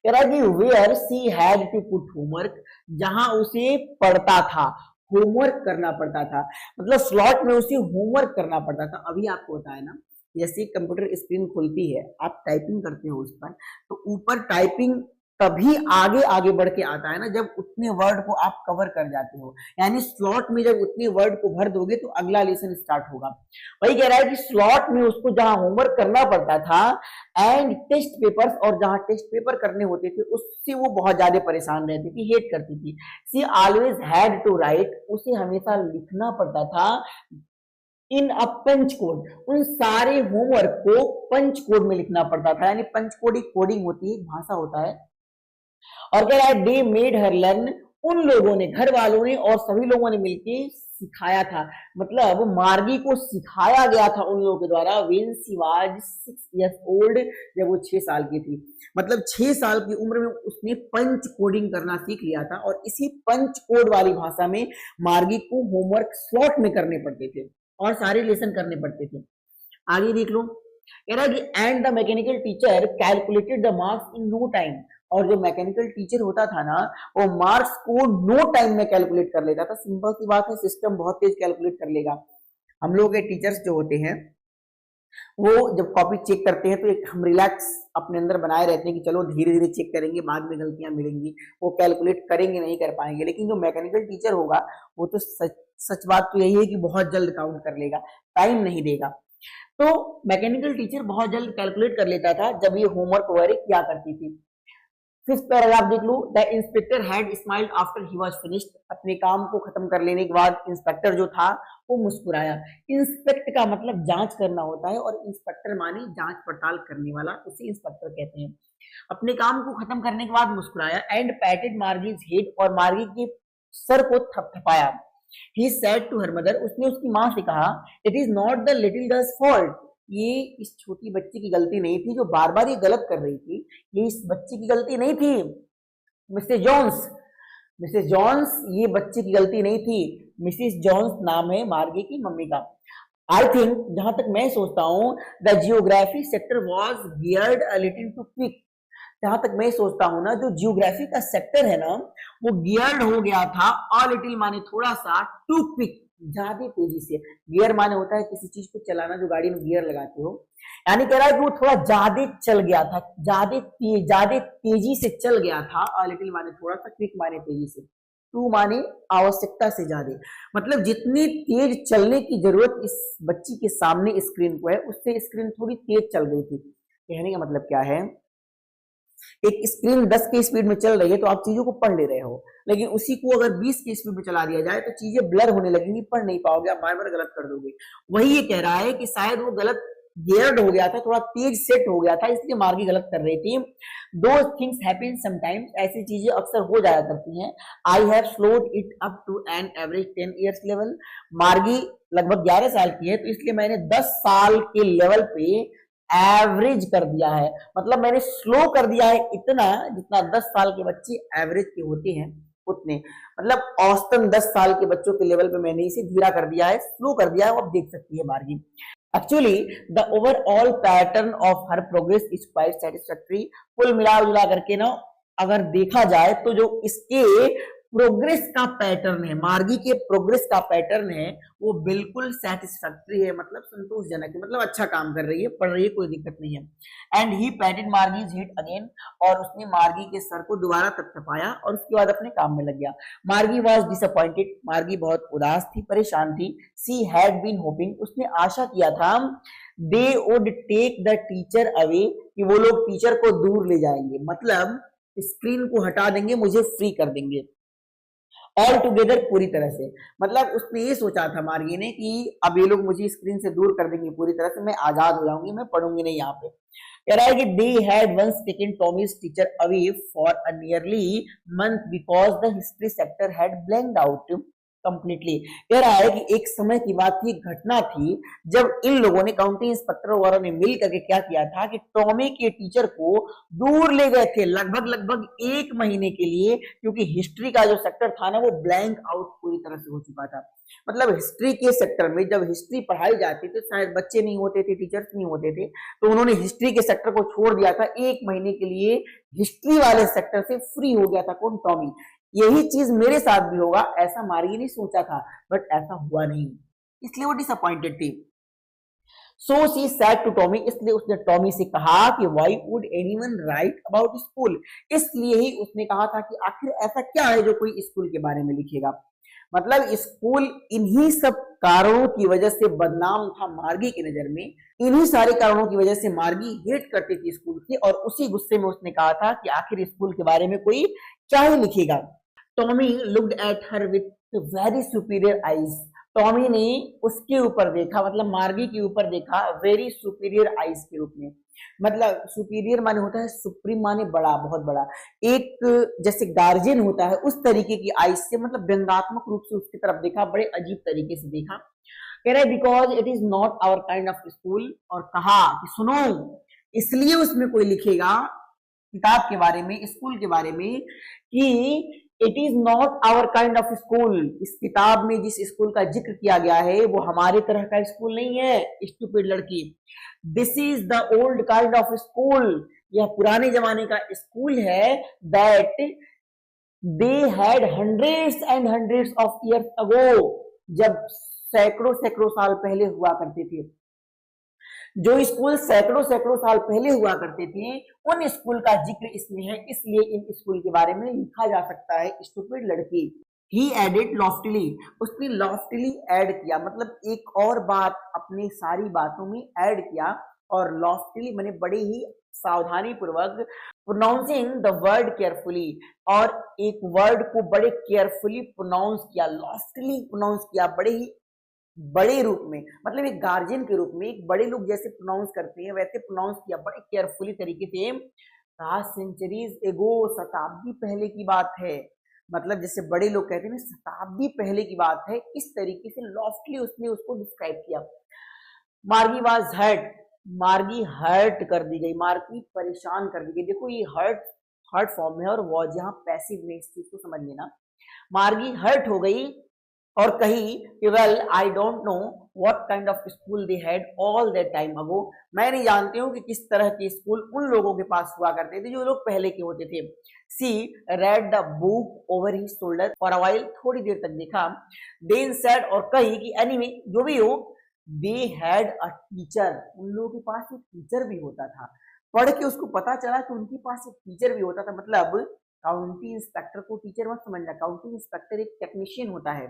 कह रहा है कि where she had to put homework, जहां उसे पढ़ता था, होमवर्क करना पड़ता था, मतलब स्लॉट में उसे होमवर्क करना पड़ता था। अभी आपको बताया ना, जैसे कंप्यूटर स्क्रीन खुलती है, आप टाइपिंग करते हो उस पर, तो ऊपर टाइपिंग तभी आगे आगे बढ़ के आता है ना, जब उतने वर्ड को आप कवर कर जाते हो। यानी स्लॉट में जब उतने वर्ड को भर दोगे तो अगला लेसन स्टार्ट होगा। वही कह रहा है कि स्लॉट में उसको जहां होमवर्क करना पड़ता था, एंड टेस्ट पेपर्स, और जहां टेस्ट पेपर करने होते थे उससे वो बहुत ज्यादा परेशान रहती थी, हेट करती थी। सी ऑलवेज हैड टू राइट, उसे हमेशा लिखना पड़ता था, इन अ पंच कोड, उन सारे होमवर्क को पंच कोड में लिखना पड़ता था। यानी पंच कोड एक कोडिंग होती है, भाषा होता है। और कह रहा है दे मेड हर लर्न, उन लोगों ने, घर वालों ने और सभी लोगों ने मिलकर सिखाया था, मतलब मार्गी को सिखाया गया था उन लोगों के द्वारा। When she was 6 years old, जब वो 6 साल की थी, मतलब 6 साल की उम्र में उसने पंच कोडिंग करना सीख लिया था, और इसी पंच कोड वाली भाषा में मार्गी को होमवर्क स्लॉट में करने पड़ते थे और सारे लेसन करने पड़ते थे। आगे देख लो, कह रहा है कि and the mechanical teacher calculated the marks in no time, और जो मैकेनिकल टीचर होता था ना वो मार्क्स को नो टाइम में कैलकुलेट कर लेता था। सिंपल सी बात है, सिस्टम बहुत तेज कैलकुलेट कर लेगा। हम लोग के टीचर्स जो होते हैं वो जब कॉपी चेक करते हैं तो एक हम रिलैक्स अपने अंदर बनाए रहते हैं कि चलो धीरे धीरे चेक करेंगे, बाद में गलतियां मिलेंगी, वो कैलकुलेट करेंगे नहीं कर पाएंगे। लेकिन जो मैकेनिकल टीचर होगा वो तो सच बात तो यही है कि बहुत जल्द काउंट कर लेगा, टाइम नहीं देगा। तो मैकेनिकल टीचर बहुत जल्द कैलकुलेट कर लेता था जब ये होमवर्क वगैरह किया करती थी। फिफ्थ पैराग्राफ देख लो, the inspector had smiled after he was finished, अपने काम को खत्म कर लेने के बाद इंस्पेक्टर जो था वो मुस्कुराया। इंस्पेक्ट का मतलब जांच करना होता है और इंस्पेक्टर माने जांच पड़ताल करने वाला, उसे इंस्पेक्टर कहते हैं। अपने काम को खत्म करने के बाद मुस्कुराया। एंड पैटेड मार्गीज हेड, और मार्गी के सर को थपथपाया। He said to her mother, उसने उसकी मां से कहा, it is not the little girl's fault, ये इस छोटी बच्ची की गलती नहीं थी जो बार बार ये गलत कर रही थी, ये इस बच्ची की गलती नहीं थी। मिसेस जॉन्स ये बच्चे की गलती नहीं थी। मिसेस जॉन्स नाम है मार्गी की मम्मी का। आई थिंक, जहां तक मैं सोचता हूं, the geography sector was geared a little too quick, जहां तक मैं सोचता हूं ना जो जियोग्राफी का सेक्टर है ना वो गियर्ड हो गया था, अ लिटिल माने थोड़ा सा, टू क्विक ज्यादा तेजी से। गियर माने होता है किसी चीज को चलाना, जो गाड़ी में गियर लगाते हो, यानी कह रहा है कि वो थोड़ा ज्यादा चल गया था, ज्यादा तेजी से चल गया था। अ लिटिल माने थोड़ा सा, क्विक माने तेजी से, टू माने आवश्यकता से ज्यादा। मतलब जितनी तेज चलने की जरूरत इस बच्ची के सामने स्क्रीन को है, उससे स्क्रीन थोड़ी तेज चल गई थी। कहने का मतलब क्या है, एक स्क्रीन 10 की स्पीड में चल रही है तो आप चीजों को पढ़ ले रहे हो, लेकिन उसी को अगर 20 की स्पीड में चला दिया जाए तो चीजें ब्लर होने लगेंगी, पढ़ नहीं पाओगे, आप बार बार गलत कर दोगे। वही ये कह रहा है कि शायद वो गलत गियर्ड हो गया था, थोड़ा तेज सेट हो गया था, इसलिए मार्गी गलत कर रही थी। दो थिंग्स हैपन समटाइम्स, ऐसी चीजें अक्सर हो जाया करती हैं। I have slowed it up to an average 10 years level, Margie लगभग 11 साल की है तो इसलिए मैंने 10 साल के लेवल पे एवरेज कर दिया है। मतलब मैंने स्लो कर दिया है इतना जितना 10 साल के बच्चे एवरेज के होते हैं उतने, मतलब औसतन 10 साल के बच्चों के लेवल पे मैंने इसे धीरा कर दिया है, स्लो कर दिया है, आप देख सकती है मार्गी। Actually the overall pattern of her progress is quite satisfactory, कुल मिला जुला करके ना अगर देखा जाए तो जो इसके प्रोग्रेस का पैटर्न है, मार्गी के प्रोग्रेस का पैटर्न है, वो बिल्कुल सेटिस्फैक्टरी है, मतलब संतोषजनक है, मतलब अच्छा काम कर रही है, पढ़ रही है, कोई दिक्कत नहीं है। And he patted Margie's head again, और उसने मार्गी के सर को दोबारा थपथपाया और उसके बाद अपने काम में लग गया। मार्गी वॉज डिसअपॉइंटेड, मार्गी बहुत उदास थी, परेशान थी। सी हैड बीन होपिंग, उसने आशा किया था they would take the teacher away, कि वो लोग टीचर को दूर ले जाएंगे, मतलब स्क्रीन को हटा देंगे, मुझे फ्री कर देंगे ऑल टुगेदर, पूरी तरह से। मतलब उसने ये सोचा था मार्गी ने कि अब ये लोग मुझे स्क्रीन से दूर कर देंगे पूरी तरह से, मैं आजाद हो जाऊंगी, मैं पढ़ूंगी नहीं यहाँ पे। कह रहा है कि they had once taken Tommy's teacher away for a nearly month because the history sector had blanked out completely. कह रहा है कि एक समय की बात थी, घटना थी, जब इन लोगों ने, काउंटी इंस्पेक्टर वगैरह ने मिल करके क्या किया था कि टॉमी के टीचर को दूर ले गए थे लगभग 1 महीने के लिए, क्योंकि हिस्ट्री का जो सेक्टर था ना वो ब्लैंक आउट पूरी तरह से हो चुका था। मतलब हिस्ट्री के सेक्टर में जब हिस्ट्री पढ़ाई जाती थी, शायद बच्चे नहीं होते थे, टीचर्स नहीं होते थे, तो उन्होंने हिस्ट्री के सेक्टर को छोड़ दिया था 1 महीने के लिए, हिस्ट्री वाले सेक्टर से फ्री हो गया था कौन, टॉमी। यही चीज मेरे साथ भी होगा ऐसा मार्गी ने सोचा था, बट ऐसा हुआ नहीं, इसलिए वो डिसअपॉइंटेड थी। So she said to Tommy, इसलिए उसने टॉमी से कहा कि why would anyone write about school, इसलिए ही उसने कहा था कि आखिर ऐसा क्या है जो कोई स्कूल के बारे में लिखेगा। मतलब स्कूल इन्हीं सब कारणों की वजह से बदनाम था मार्गी की नजर में, इन्हीं सारे कारणों की वजह से मार्गी हेट करती थी स्कूल की, और उसी गुस्से में उसने कहा था कि आखिर स्कूल के बारे में कोई क्या ही लिखेगा। Tommy looked at her with very superior eyes, Tommy ने उसके ऊपर देखा, मतलब मार्गी के ऊपर देखा वेरी सुपीरियर आईज के रूप में। मतलब सुपीरियर माने होता है सुप्रीम माने बड़ा, बहुत बड़ा, एक जैसे गार्जियन होता है उस तरीके की आईज से, मतलब व्यंग्यात्मक रूप से उसकी तरफ देखा, बड़े अजीब तरीके से देखा। कह रहे because it is not our kind of school, और कहा कि सुनो, इसलिए उसमें कोई लिखेगा किताब के बारे में, स्कूल के बारे में, कि it is not our kind of school. इस किताब में जिस स्कूल का जिक्र किया गया है वो हमारे तरह का स्कूल नहीं है, स्टूपिड लड़की। This is the old kind of school. यह पुराने जमाने का स्कूल है। That they had hundreds and hundreds of years ago. जब सैकड़ों सैकड़ों साल पहले हुआ करते थे। जो स्कूल सैकड़ों सैकड़ों साल पहले हुआ करते थे उन स्कूल का जिक्र इसमें है, इसलिए इन स्कूल के बारे में लिखा जा सकता है स्टूपिड लड़की। ही एडेड लॉफ्टली। उसने लॉफ्टली ऐड किया, मतलब एक और बात अपनी सारी बातों में ऐड किया। और लॉफ्टली मैंने बड़े ही सावधानी पूर्वक, प्रोनाउंसिंग द वर्ड केयरफुली, और एक वर्ड को बड़े केयरफुली प्रोनाउंस किया, लॉफ्टली प्रोनाउंस किया, बड़े ही बड़े रूप में, मतलब एक गार्जियन के रूप में, एक बड़े लोग जैसे प्रोनाउंस करते हैं वैसे प्रोनाउंस किया बड़े केयरफुली तरीके से। सेंचुरीज एगो, शताब्दी पहले की बात है। मतलब जैसे बड़े लोग कहते हैं शताब्दी पहले की बात है, इस तरीके से लॉफ्टली उसने उसको डिस्क्राइब किया। मार्गी वाज हर्ट। मार्गी हर्ट कर दी गई, मार्गी परेशान कर दी गई। देखो ये हर्ट हर्ट फॉर्म है और वॉज यहाँ पैसिव में, इस चीज को समझ लेना। मार्गी हर्ट हो गई और कही कि well I don't know what kind of school they had all that time ago. मैं नहीं जानती हूँ कि किस तरह के स्कूल उन लोगों के पास हुआ करते थे जो लोग पहले के होते थे। She read the book over his shoulder for a while. थोड़ी देर तक देखा। देन सेड, और कही कि एनीवे जो भी हो, दे हैड अ टीचर। उन लोगों के पास एक टीचर भी होता था। पढ़ के उसको पता चला कि उनके पास एक टीचर भी होता था। मतलब काउंटी इंस्पेक्टर को टीचर मत समझना, काउंटी इंस्पेक्टर एक टेक्नीशियन होता है।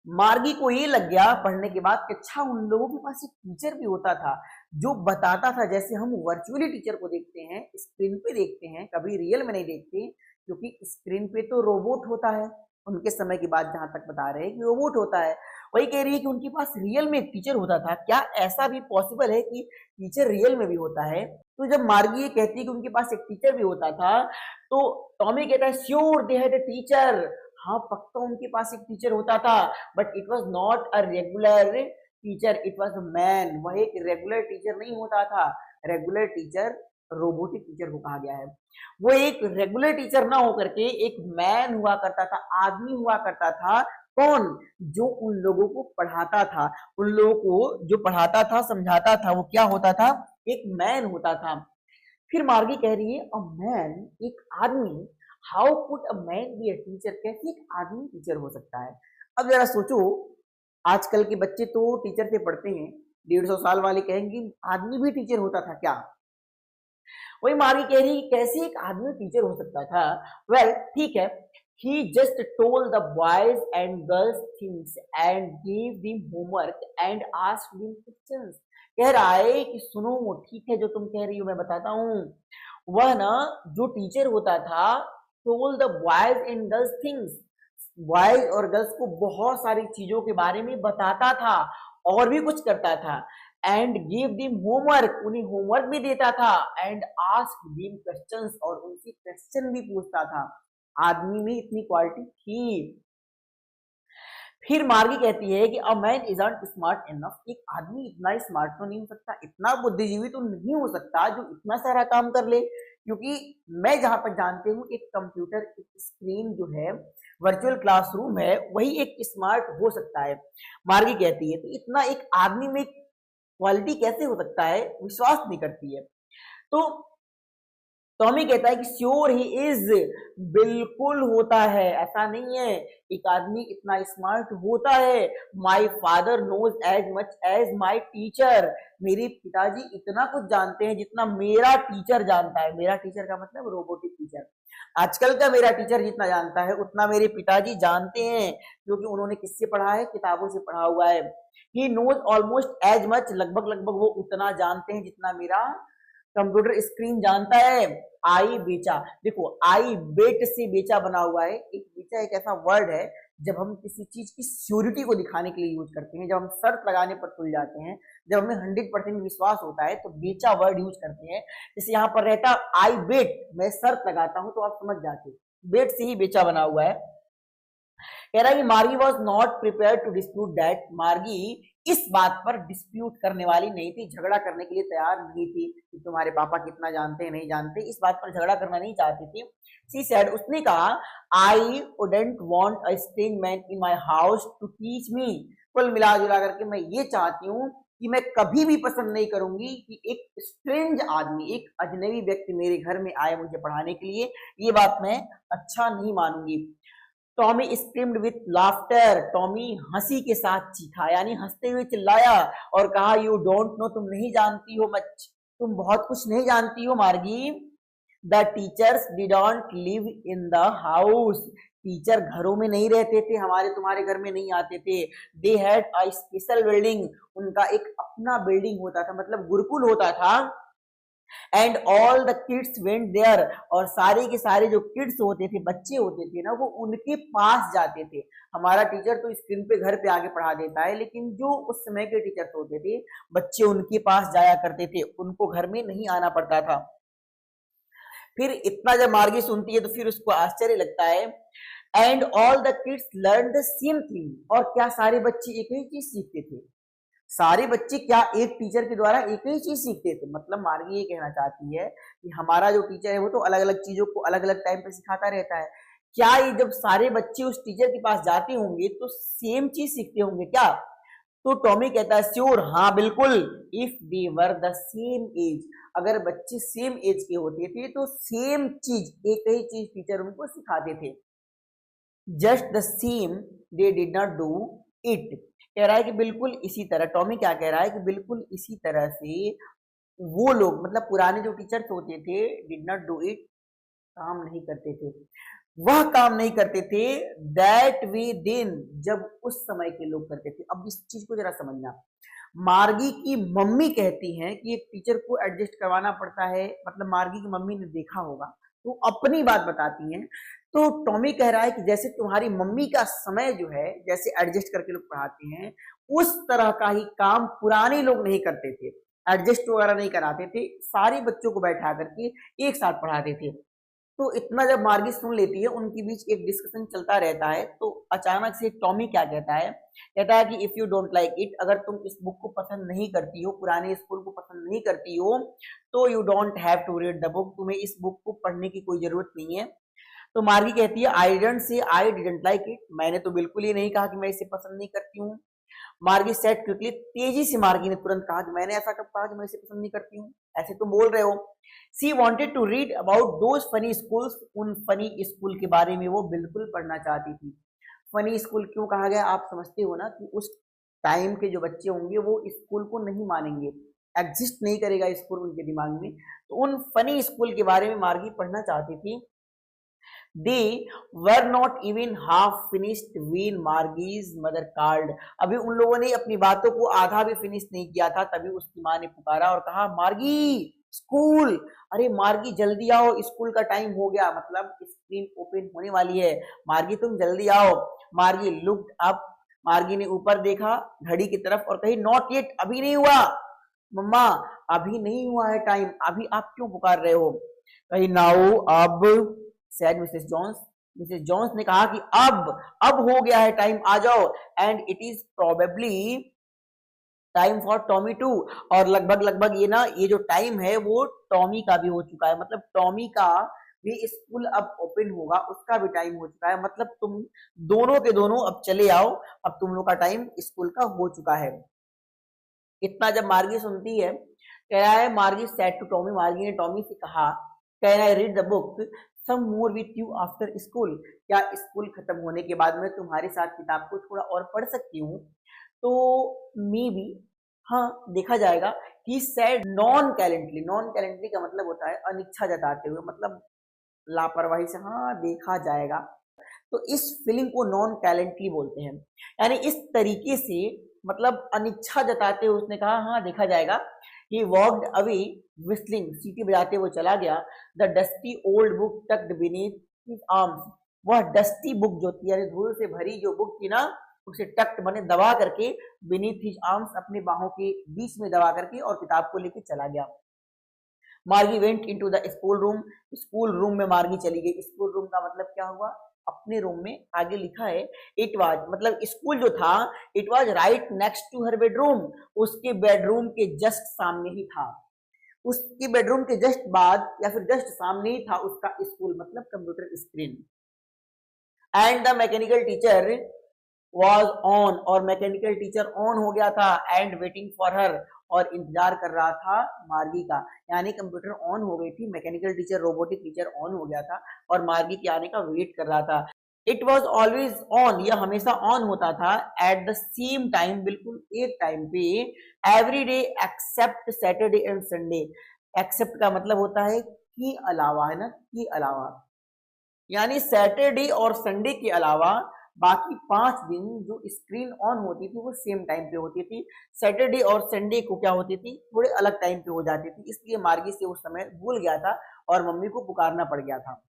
मार्गी को ये लग गया पढ़ने के बाद कि अच्छा उन लोगों के पास एक टीचर भी होता था जो बताता था। जैसे हम वर्चुअली टीचर को देखते हैं, स्क्रीन पे देखते हैं, कभी रियल में नहीं देखते, क्योंकि स्क्रीन पे तो रोबोट होता है। उनके समय की बात जहां तक बता रहे हैं कि रोबोट होता है, वही कह रही है कि उनके पास रियल में एक टीचर होता था। क्या ऐसा भी पॉसिबल है कि टीचर रियल में भी होता है? तो जब मार्गी ये कहती है कि उनके पास एक टीचर भी होता था, तो टॉमी कहता है sure they had a teacher. हाँ पक्का उनके पास एक टीचर होता था, but it was not a regular teacher, it was a man. वह एक रेगुलर टीचर नहीं होता था। रेगुलर टीचर रोबोटिक टीचर को कहा गया है। वो एक रेगुलर टीचर ना होकर के एक मैन हुआ करता था, आदमी हुआ करता था। कौन? जो उन लोगों को पढ़ाता था, उन लोगों को जो पढ़ाता था, समझाता था, वो क्या होता था? एक मैन होता था। फिर मार्गी कह रही है अ मैन, एक आदमी। How could a man be a teacher? कैसे एक आदमी टीचर हो सकता है? अब जरा सोचो, आजकल के बच्चे तो टीचर से पढ़ते हैं, 150 साल वाले कहेंगे आदमी भी टीचर होता था क्या? वही मार्गी कह रही है कैसे एक आदमी टीचर हो सकता था? वेल ठीक है, he just told the boys and girls things and gave them homework and asked them questions। कह रहा है कि सुनो ठीक है जो तुम कह रही हो मैं बताता हूँ। वह ना जो टीचर होता था, told the boys and girls things, boys और गर्ल्स को बहुत सारी चीजों के बारे में बताता था और भी कुछ करता था। एंड गिव देम होमवर्क, उन्हें होमवर्क भी देता था। एंड आस्क देम क्वेश्चंस, और उनसे क्वेश्चन भी पूछता था। आदमी में इतनी क्वालिटी थी। फिर मार्गी कहती है कि a man isn't smart enough, एक आदमी इतना स्मार्ट तो नहीं हो सकता, इतना बुद्धिजीवी तो नहीं हो सकता जो इतना सारा काम कर ले। क्योंकि मैं जहां तक जानती हूँ एक कंप्यूटर, एक स्क्रीन जो है, वर्चुअल क्लासरूम है, वही एक स्मार्ट हो सकता है। मार्गी कहती है तो इतना एक आदमी में क्वालिटी कैसे हो सकता है, विश्वास नहीं करती है। तो टॉमी कहता है कि श्योर ही इज, बिल्कुल होता है, ऐसा नहीं है एक आदमी इतना स्मार्ट होता है। My father knows as much as my teacher, मेरे पिताजी इतना कुछ जानते हैं जितना मेरा टीचर जानता है। मेरा टीचर का मतलब रोबोटिक टीचर। आजकल का मेरा टीचर जितना जानता है उतना मेरे पिताजी जानते हैं, क्योंकि उन्होंने किससे पढ़ा है? किताबों से पढ़ा हुआ है। He knows almost as much, लगभग लगभग वो उतना जानते हैं जितना मेरा कंप्यूटर स्क्रीन जानता है। आई बेचा, देखो आई बेट से बेचा बना हुआ है। एक बेचा एक ऐसा वर्ड है जब हम किसी चीज की श्योरिटी को दिखाने के लिए यूज करते हैं, जब हम शर्त लगाने पर तुल जाते हैं, जब हमें 100% विश्वास होता है तो बेचा वर्ड यूज करते हैं। जैसे यहाँ पर रहता आई बेट, मैं शर्त लगाता हूं तो आप समझ जाते हो, बेट से ही बेचा बना हुआ है। कह रहा है कि Margie was not prepare to dispute that, Margie इस बात पर डिस्प्यूट करने वाली नहीं थी, झगड़ा करने के लिए तैयार नहीं थी कि तुम्हारे पापा कितना जानते हैं नहीं जानते, इस बात पर झगड़ा करना नहीं चाहती थी। शी सेड, उसने कहा, I wouldn't want a strange man in my house to teach me. कुल मिला जुला करके मैं ये चाहती हूँ कि मैं कभी भी पसंद नहीं करूंगी कि एक स्ट्रेंज आदमी, एक अजनबी व्यक्ति मेरे घर में आए मुझे पढ़ाने के लिए, ये बात मैं अच्छा नहीं मानूंगी। Tommy screamed with laughter, Tommy हंसी के साथ चीखा, यानी हंसते हुए चिल्लाया और कहा, यू डोंट नो, तुम नहीं जानती हो मच, तुम बहुत कुछ नहीं जानती हो Margie. The teachers didn't live in the house, teacher घरों में नहीं रहते थे, हमारे तुम्हारे घर में नहीं आते थे। They had a special building, उनका एक अपना बिल्डिंग होता था, मतलब गुरुकुल होता था। And all the kids went there, और सारे के सारे जो किड्स होते थे, बच्चे होते थे ना, वो उनके पास जाते थे। हमारा टीचर तो स्क्रीन पे घर पे आके पढ़ा देता है, लेकिन जो उस समय के टीचर्स होते थे, बच्चे उनके पास जाया करते थे, उनको घर में नहीं आना पड़ता था। फिर इतना जब मार्गी सुनती है तो फिर उसको आश्चर्य लगता है। And all the kids learn the same thing, और क्या सारे बच्चे एक ही चीज सीखते थे? सारे बच्चे क्या एक टीचर के द्वारा एक ही चीज सीखते थे? मतलब मार्गी ये कहना चाहती है कि हमारा जो टीचर है वो तो अलग अलग चीजों को अलग अलग टाइम पे सिखाता रहता है, क्या ये जब सारे बच्चे उस टीचर के पास जाते होंगे तो सेम चीज सीखते होंगे क्या? तो टॉमी कहता है, श्योर, हाँ बिल्कुल, if they were the same age, अगर बच्चे सेम एज के होते थे तो सेम चीज, एक ही चीज टीचर उनको सिखाते थे। Just the same they did not do it, कह रहा है कि बिल्कुल इसी तरह, टॉमी क्या कह रहा है कि बिल्कुल इसी तरह से वो लोग, मतलब पुराने जो टीचर्स होते थे, डिड नॉट डू इट, काम नहीं करते थे, वह काम नहीं करते थे, दैट वे देन, जब उस समय के लोग करते थे। अब इस चीज को जरा समझना, मार्गी की मम्मी कहती हैं कि एक टीचर को एडजस्ट करवाना पड़ता है, मतलब मार्गी की मम्मी ने देखा होगा तो अपनी बात बताती हैं। तो टॉमी कह रहा है कि जैसे तुम्हारी मम्मी का समय जो है, जैसे एडजस्ट करके लोग पढ़ाते हैं, उस तरह का ही काम पुराने लोग नहीं करते थे, एडजस्ट वगैरह नहीं कराते थे, सारे बच्चों को बैठा करके एक साथ पढ़ाते थे। तो इतना जब मार्गी सुन लेती है, उनके बीच एक डिस्कशन चलता रहता है, तो अचानक से टॉमी क्या कहता है, कहता है कि if you don't like it, अगर तुम इस बुक को पसंद नहीं करती हो, पुराने स्कूल को पसंद नहीं करती हो, तो you don't have to read the book, तुम्हें इस बुक को पढ़ने की कोई जरूरत नहीं है। तो मार्गी कहती है, I didn't say I didn't like it, मैंने तो बिल्कुल ही नहीं कहा कि मैं इसे पसंद नहीं करती हूँ। मार्गी सेड क्विकली, तेजी से मार्गी ने तुरंत कहा कि मैंने ऐसा कब कहा कि मैं इसे पसंद नहीं करती हूँ, ऐसे तुम बोल रहे हो। She wanted to read about those funny schools, उन फनी स्कूल के बारे में वो बिल्कुल पढ़ना चाहती थी। फनी स्कूल क्यों कहा गया, आप समझते हो ना कि उस टाइम के जो बच्चे होंगे वो स्कूल को नहीं मानेंगे, एग्जिस्ट नहीं करेगा स्कूल उनके दिमाग में, तो उन फनी स्कूल के बारे में मार्गी पढ़ना चाहती थी। They were not even half finished when Margie's mother called. अभी उन लोगों ने अपनी बातों को आधा भी फिनिश नहीं किया था, तभी उसकी माँ ने पुकारा और कहा, मार्गी स्कूल, अरे मार्गी जल्दी आओ, स्कूल का टाइम हो गया, मतलब स्क्रीन ओपन होने वाली है, मार्गी तुम जल्दी आओ। मार्गी लुक्ड अप, मार्गी ने ऊपर देखा घड़ी की तरफ और कही, नॉट येट, अभी नहीं हुआ मम्मा, अभी नहीं हुआ है टाइम, अभी आप क्यों पुकार रहे हो? कही, नाउ, अब, said Mrs Jones, Mrs Jones ने कहा कि अब हो गया है टाइम, आ जाओ, and it is probably time for Tommy too, और लगभग लगभग ये जो टाइम है वो टॉमी का भी हो चुका है, मतलब टॉमी का भी स्कूल अब ओपन होगा, उसका भी टाइम हो चुका है, मतलब तुम दोनों के दोनों अब चले आओ, अब तुम लोग का टाइम स्कूल का हो चुका है। इतना जब मार्गी सुनती है, कह रहा है, मार्गी सेड टू टॉमी, मार्गी ने टॉमी से कहा, can I read the book some more with you after school, क्या स्कूल खत्म होने के बाद मैं तुम्हारे साथ किताब को थोड़ा और पढ़ सकती हूँ? तो मे बी, हाँ देखा जाएगा। ही सेड नॉन कैलेंटली, नॉन कैलेंटली का मतलब होता है अनिच्छा जताते हुए, मतलब लापरवाही से, हाँ देखा जाएगा, तो इस फीलिंग को नॉन कैलेंटली बोलते हैं, यानी इस तरीके से, मतलब अनिच्छा जताते हुए उसने कहा, हाँ देखा जाएगा। He walked away whistling, सीटी बजाते वो चला गया। The dusty old book tucked beneath his arms, वह डस्टी बुक जो थी, यानी धूल से भरी जो बुक थी ना, उसे टक्ट बने दबा करके, beneath his arms, अपने बाहों के बीच में दबा करके, और किताब को लेके चला गया। मार्गी went into the school room में मार्गी चली गई। स्कूल रूम का मतलब क्या हुआ, अपने रूम में। आगे लिखा है इट वाज, मतलब स्कूल जो था, it was right next to her bedroom, उसके बेडरूम के जस्ट सामने ही था। उसकी बेडरूम के जस्ट बाद या फिर जस्ट सामने ही था उसका स्कूल, मतलब computer screen. And the mechanical teacher was on, और मैकेनिकल टीचर ऑन हो गया था, एंड वेटिंग फॉर हर, और इंतजार कर रहा था मार्गी का। यानी कंप्यूटर ऑन हो गई थी, mechanical teacher robotic teacher on हो गया था और मार्गी के आने का वेट कर रहा था। इट वॉज ऑलवेज ऑन, यह हमेशा ऑन होता था। एट द सेम टाइम, बिल्कुल एक टाइम पे, every day except Saturday and Sunday. Except का मतलब होता है कि अलावा, है ना, कि अलावा, यानी सैटरडे और संडे के अलावा बाकी 5 दिन जो स्क्रीन ऑन होती थी वो सेम टाइम पे होती थी। सैटरडे और संडे को क्या होती थी, थोड़े अलग टाइम पे हो जाती थी, इसलिए मार्गी से उस समय भूल गया था और मम्मी को पुकारना पड़ गया था।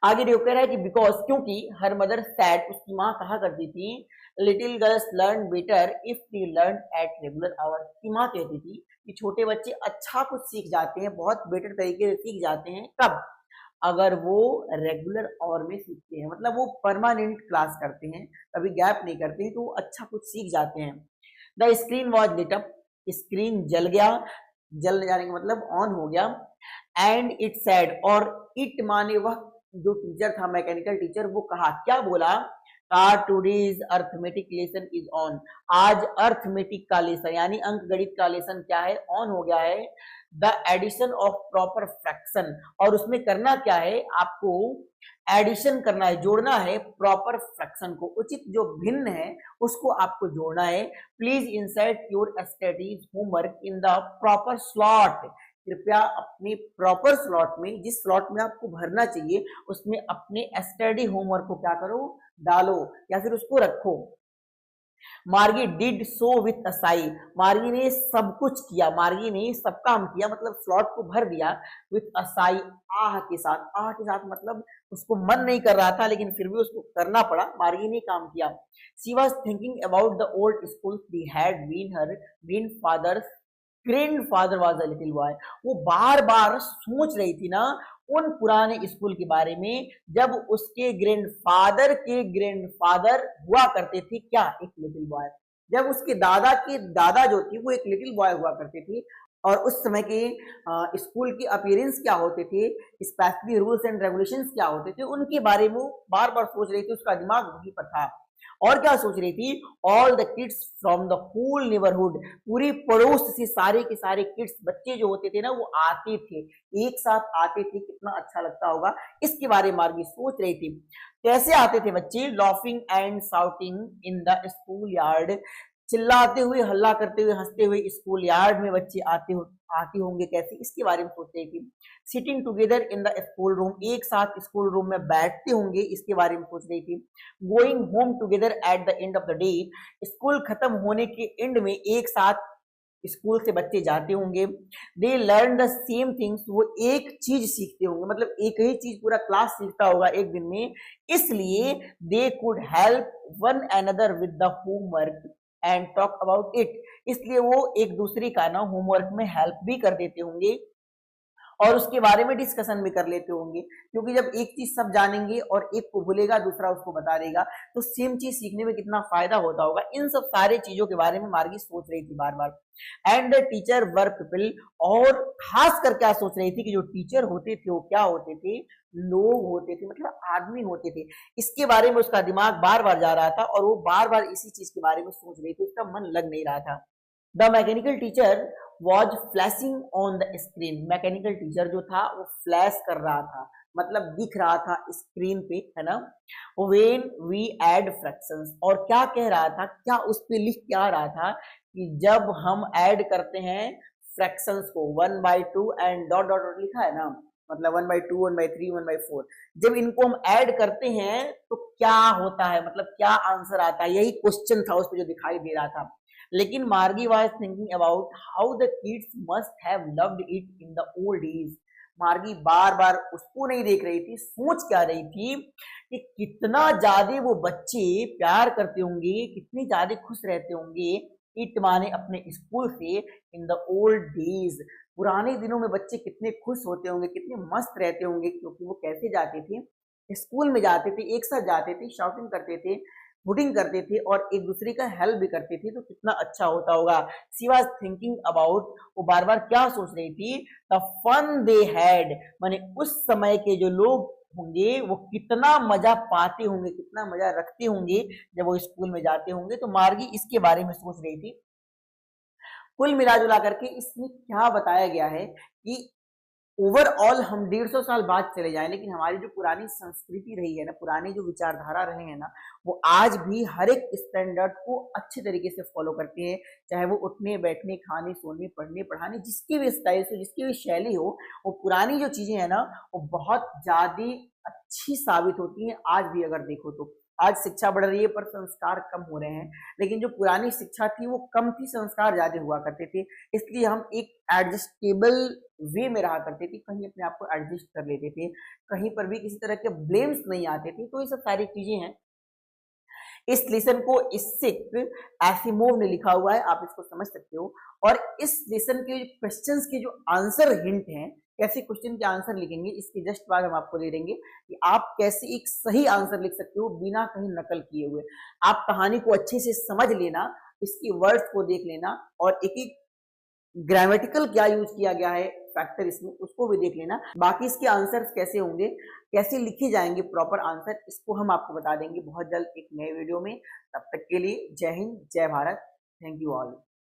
आगे देखो कह रहा है कि बिकॉज, क्योंकि हर मदर सैड, उसकी माँ कहा करती थी, little girls learn better if they learn at regular hour. की माँ कहती थी कि छोटे बच्चे अच्छा कुछ सीख जाते हैं, बहुत बेटर तरीके से सीख जाते हैं, कब, अगर वो रेगुलर आवर में सीखते हैं, मतलब वो परमानेंट क्लास करते हैं, कभी गैप नहीं करते हैं, तो वो अच्छा कुछ सीख जाते हैं। The screen was lit up, screen जल गया, जल जाने का मतलब ऑन हो गया। एंड इट सैड, और इट माने वह जो टीचर था, मैकेनिकल टीचर, वो कहा, क्या बोला, today's arithmetic lesson is on, आज अर्थमेटिक का लेसन यानी अंक गणित का लेसन क्या है, ऑन हो गया है। The addition of proper fraction, और उसमें करना क्या है, आपको एडिशन करना है, जोड़ना है प्रॉपर फ्रैक्शन को, उचित जो भिन्न है उसको आपको जोड़ना है। Please insert your studies homework in the proper slot, कृपया अपने प्रॉपर स्लॉट में, जिस स्लॉट में आपको भरना चाहिए उसमें अपने स्टडी होमवर्क को क्या करो, डालो या फिर उसको रखो। मार्गी डिड सो विथ असाई, मार्गी ने सब कुछ किया, मार्गी ने सब काम किया, मतलब स्लॉट को भर दिया विथ असाई, आह के साथ। आह के साथ मतलब उसको मन नहीं कर रहा था लेकिन फिर भी उसको करना पड़ा, मार्गी ने काम किया। She was thinking about the old school the had been her grandfather was a little boy, वो बार बार सोच रही थी ना उन पुराने स्कूल के बारे में जब उसके ग्रैंडफादर हुआ करते थे, क्या, एक लिटिल बॉय। जब उसके दादा के दादा जो थी वो एक लिटिल बॉय हुआ करते थे, और उस समय के स्कूल की अपीयरेंस क्या होते थे, स्पेशली रूल्स एंड रेगुलेशंस क्या होते थे, उनके बारे में बार बार सोच रही थी, उसका दिमाग वहीं पर था। और क्या सोच रही थी, all the kids from the whole neighbourhood, पूरी पड़ोस से सारे के सारे किड्स, बच्चे जो होते थे ना वो आते थे, एक साथ आते थे, कितना अच्छा लगता होगा, इसके बारे में मार्गी सोच रही थी। कैसे आते थे बच्चे, laughing and shouting in the school yard, चिल्लाते हुए, हल्ला करते हुए, हंसते हुए स्कूल यार्ड में बच्चे आते होंगे, कैसे, इसके बारे में सोच रही थी। Sitting together in the school room, एक साथ स्कूल रूम में बैठते होंगे, इसके बारे में सोच रही थी। Going home together at the end of the day, school खत्म होने के एंड में एक साथ स्कूल से बच्चे जाते होंगे। They learn the same things, वो एक चीज सीखते होंगे, मतलब एक ही चीज पूरा क्लास सीखता होगा एक दिन में, इसलिए they could help one another with the homework and talk about it, इसलिए वो एक दूसरे का ना होमवर्क में हेल्प भी कर देते होंगे और उसके बारे में डिस्कशन भी कर लेते होंगे, क्योंकि जब एक चीज सब जानेंगे और एक को भूलेगा दूसरा उसको बता देगा तो सेम चीज सीखने में कितना फायदा होता होगा। इन सब सारे चीजों के बारे में मार्गी सोच रही थी बार बार। And the teacher were people, और खास कर क्या सोच रही थी कि जो टीचर होते थे वो क्या होते थे, लोग होते थे, मतलब आदमी होते थे, इसके बारे में उसका दिमाग बार बार जा रहा था और वो बार बार इसी चीज के बारे में सोच रही थी, उसका मन लग नहीं रहा था। The mechanical teacher was flashing on the screen, mechanical teacher जो था वो फ्लैश कर रहा था, मतलब दिख रहा था स्क्रीन पे, है ना। वेन वी एड फ्रैक्शंस, और क्या कह रहा था, क्या उस पे लिख के आ रहा था कि जब हम ऐड करते हैं फ्रैक्शंस को 1/2 एंड डॉट डॉट डॉट लिखा है ना, मतलब 1/2 1/3 1/4, जब इनको हम ऐड करते हैं तो क्या होता है, मतलब क्या आंसर आता है, यही क्वेश्चन था उस पर जो दिखाई दे रहा था। लेकिन मार्गी was thinking about how the kids must have loved it in the old days, मार्गी बार बार उसको नहीं देख रही थी, सोच क्या रही थी कि कितना ज्यादा वो बच्चे प्यार करते होंगे, कितनी ज्यादा खुश रहते होंगे, इट माने अपने स्कूल से, इन द ओल्ड डेज, पुराने दिनों में बच्चे कितने खुश होते होंगे, कितने मस्त रहते होंगे, क्योंकि वो कैसे जाते थे, स्कूल में जाते थे, एक साथ जाते थे, शॉपिंग करते थे, फूडिंग करते थे और एक दूसरे का हेल्प भी करते थे, तो कितना अच्छा होता होगा। शी वाज थिंकिंग अबाउट, वो बार बार क्या सोच रही थी, द फन दे हैड, माने उस समय के जो लोग होंगे वो कितना मजा पाते होंगे, कितना मजा रखते होंगे जब वो स्कूल में जाते होंगे। तो मार्गी इसके बारे में सोच रही थी। कुल मिला जुला करके इसमें क्या बताया गया है कि ओवरऑल हम 150 साल बाद चले जाएं, लेकिन हमारी जो पुरानी संस्कृति रही है ना, पुरानी जो विचारधारा रहे हैं ना, वो आज भी हर एक स्टैंडर्ड को अच्छे तरीके से फॉलो करते हैं। चाहे वो उठने बैठने, खाने सोने, पढ़ने पढ़ाने, जिसकी भी स्टाइल से, जिसकी भी शैली हो, वो पुरानी जो चीजें हैं ना, वो बहुत ज्यादा अच्छी साबित होती हैं आज भी अगर देखो तो। आज शिक्षा बढ़ रही है पर संस्कार कम हो रहे हैं, लेकिन जो पुरानी शिक्षा थी वो कम थी, संस्कार ज्यादा हुआ करते थे। इसलिए हम एक एडजस्टेबल वे में रहा करते थे, कहीं अपने आप को एडजस्ट कर लेते थे, कहीं पर भी किसी तरह के ब्लेम्स नहीं आते थे। तो ये सब सारी चीजें हैं। इस लेसन को इसिक एसिमोव ने लिखा हुआ है, आप इसको समझ सकते हो। और इस लेसन के क्वेश्चंस के जो आंसर हिंट हैं, कैसे क्वेश्चन के आंसर लिखेंगे, इसके जस्ट बाद हम आपको दे देंगे कि आप कैसे एक सही आंसर लिख सकते हो बिना कहीं नकल किए हुए। आप कहानी को अच्छे से समझ लेना, इसकी वर्ड्स को देख लेना और एक एक ग्रामेटिकल क्या यूज किया गया है फैक्टर इसमें, उसको भी देख लेना। बाकी इसके आंसर्स कैसे होंगे, कैसे लिखे जाएंगे प्रॉपर आंसर, इसको हम आपको बता देंगे बहुत जल्द एक नए वीडियो में। तब तक के लिए जय हिंद, जय भारत, थैंक यू ऑल।